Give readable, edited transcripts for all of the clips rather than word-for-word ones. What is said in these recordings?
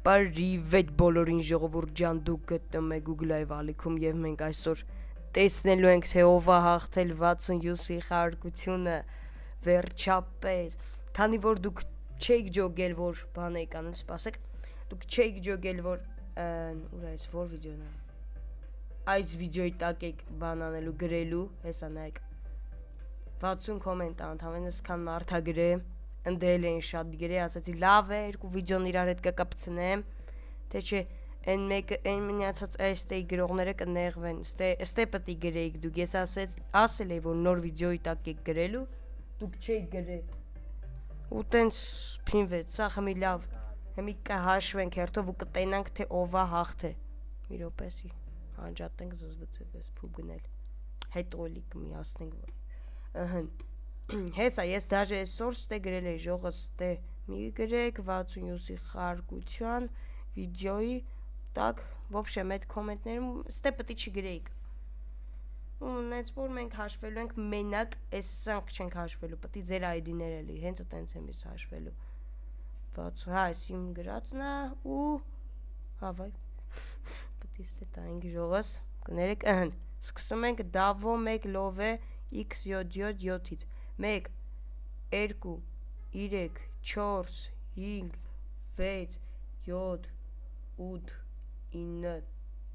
Պարիվետ բոլորին ժողովուրդ ջան, դուք գտնում եք Google Live ալիքում եւ մենք այսօր տեսնելու ենք թե ով է հաղթել 67-ի խաղարկությունը վերջապես, քանի որ դուք չեք ջոգել որ բան եք անում, սպասեք, դուք չեք ջոգել որ ուր է որ վիդեոն է, այս վիդեոյի տակ եք բան անելու գրելու, հեսա նայեք 60 կոմենտ ընդհանրապես քան մարդ է գրել ընդել են շատ գրե, ասացի լավ է, երկու վիդեոն իրար հետ կկապցնեմ, թե չէ, այն մեկը, այն մնացած այստեղ գրողները կնեղվեն, ստե պետք է գրեիք դուք, ես ասել էի, որ նոր վիդեոյի տակ եք գրելու, դուք չեք գրել, ու տենց փինվեց, սա խմի լավ, հիմի կհաշվենք հերթով ու կտենանք, թե ով է հաղթե, մի րոպեսի, անջատենք զզվցև ես փուբ գնել, հետո էլի կմիացնենք, Հեսա, ես դաժե այսօր ստե գրել էի ժողը ստե մի գրեք 67-ի խաղարկության վիդեոյի տակ ոբշեմ այդ կոմենտներում ստե պետք է չգրեիք ու նենց որ մենք հաշվելու ենք մենակ այս սանք չենք հաշվելու պետք է ձեր ID-ներ էլի հենց այտենց եմ ես հաշվելու 60 հա այս իմ գրածն է ու հավայ պետք է ստե տայինք ժողս կներեք սկսում ենք դավո 1 լովե x7-7-ից 1, 2, 3, 4, 5, 6, 7, 8, 9,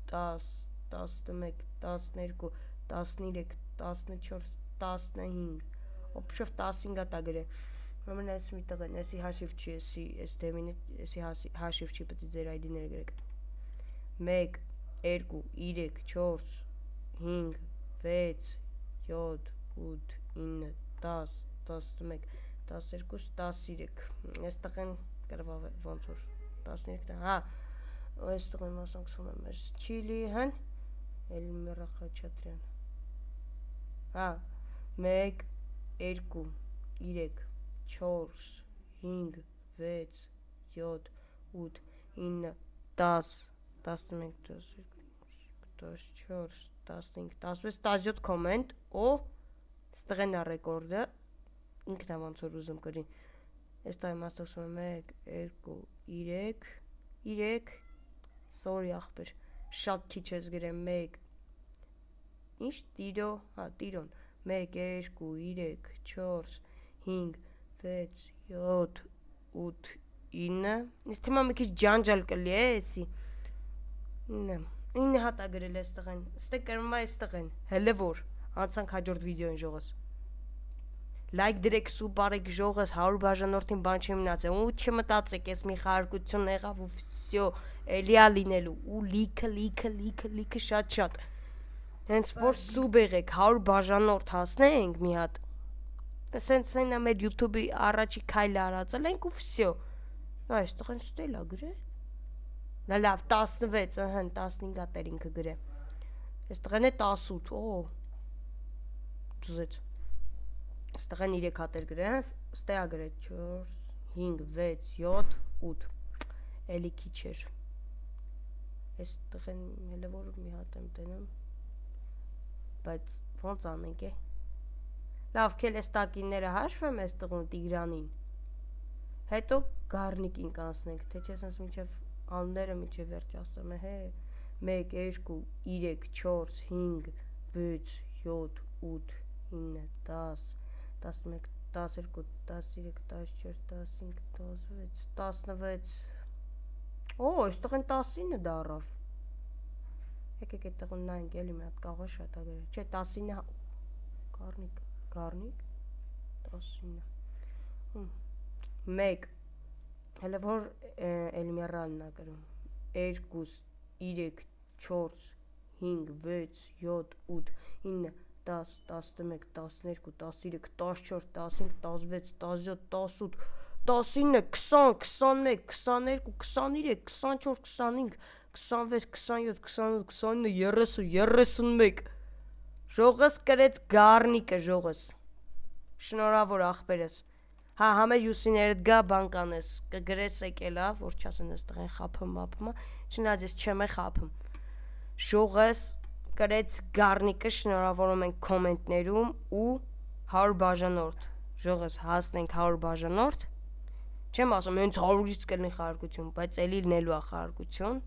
10, 11, 12, 13, 14, 15 Օբշով 15 տա գրե Մամեն այս մի տղեն, եսի հաշիվ չի, եսի դեմինը, եսի հաշիվ չի, պետք է ձեր ID-ներ գրեք 1, 2, 3, 4, 5, 6, 7, 8, 9, 10, 11, 12, 13 Ես տղեն կրվավ ոնց որ 13 հա Ես տղեն մասնակցում եմ ես Չիլի հն Էլմիրա Խաչատրյան Հա 1, 2, 3, 4, 5, 6, 7, 8, 9, 10, 11, 12, 14, 15, 16, 17 կոմենտ ու ստղեն է ռեկորդը ինքն է ոնց որ ուզում կրին ես տայ մասնակցում եմ 1, 2, 3 sorry ախպեր շատ քիչ ես գրեմ 1 ինչ տիրո հա տիրոն 1, 2, 3, 4, 5, 6, 7, 8, 9 Ես թեմա մի քիչ ջանջալ կլի է եսի 9 հատ է գրել ես տղեն ստե կրմվա ես տղեն հելը որ անցանք հաջորդ վիդեոին ժողս լայք դրեք սուպ արեք ժողս 100 բաժանորդին բան չի մնացել ու չմտածեք ես մի խաղարկություն եղավ ու վсё էլիա լինելու ու լիքը շատ հենց որ սուբ եղեք 100 բաժանորդ հասնենք մի հատ սենց սենա մեր YouTube-ի առաջի քայլը արածել ենք ու վсё այս տղեն ստելա գրե լավ 16 15 հատեր ինքը գրե այս տղեն է 18 օ դուզեց Ստղեն 3 հատեր գրե ստեա գրե 4, 5, 6, 7, 8 Էլի քիչ էր Ես տղեն հելը որ մի հատ եմ տենում բայց ոնց անենք է Լավ կել ես տակինները հաշվեմ ես տղուն տիգրանին հետո գարնիկին կանցնենք թե չես ես միջև անները միջև վերջ ասում է հե 1, 2, 3, 4, 5, 6, 7, 8, 9, 10 11, 12, 13, 14, 15, 16 Օ, այս տղեն 19 դարավ Եկեք այդ տղուն նայենք էլի մի հատ կաղա շատ ագր Չէ 19 Գարնիկ 19 1 Հելը որ Էլմիրանն է գրում 2, 3, 4, 5, 6, 7, 8, 9 10, 11, 12, 13, 14, 15, 16, 17, 18, 19, 20, 21, 22, 23, 24, 25, 26, 27, 28, 29, 30, 31 Ժողս կրեց գարնիկը ժողս Շնորհավոր ախպերս Հա համեր յուսիներդ գա բան կանես կգրես եկելա որ չասեն ես տղեն խափում մապմա չնայած ես չեմ է խափում Ժողս կրեց գարնիկը շնորհավորում ենք կոմենտներում ու 100 բաժանորդ Ժողս հասնենք 100 բաժանորդ Չեմ ասում, հենց 100-ից կլինի խաղարկություն, բայց էլի լինելու է խաղարկություն,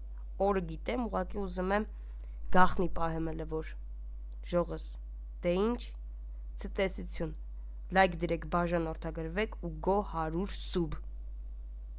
օրը գիտեմ, ուղղակի ուզում եմ գախնի պահեմ էլը, որ ժողս, դե ինչ, ցտեսություն, լայք դրեք, բաժանորդագրվեք ու գո 100 սուբ։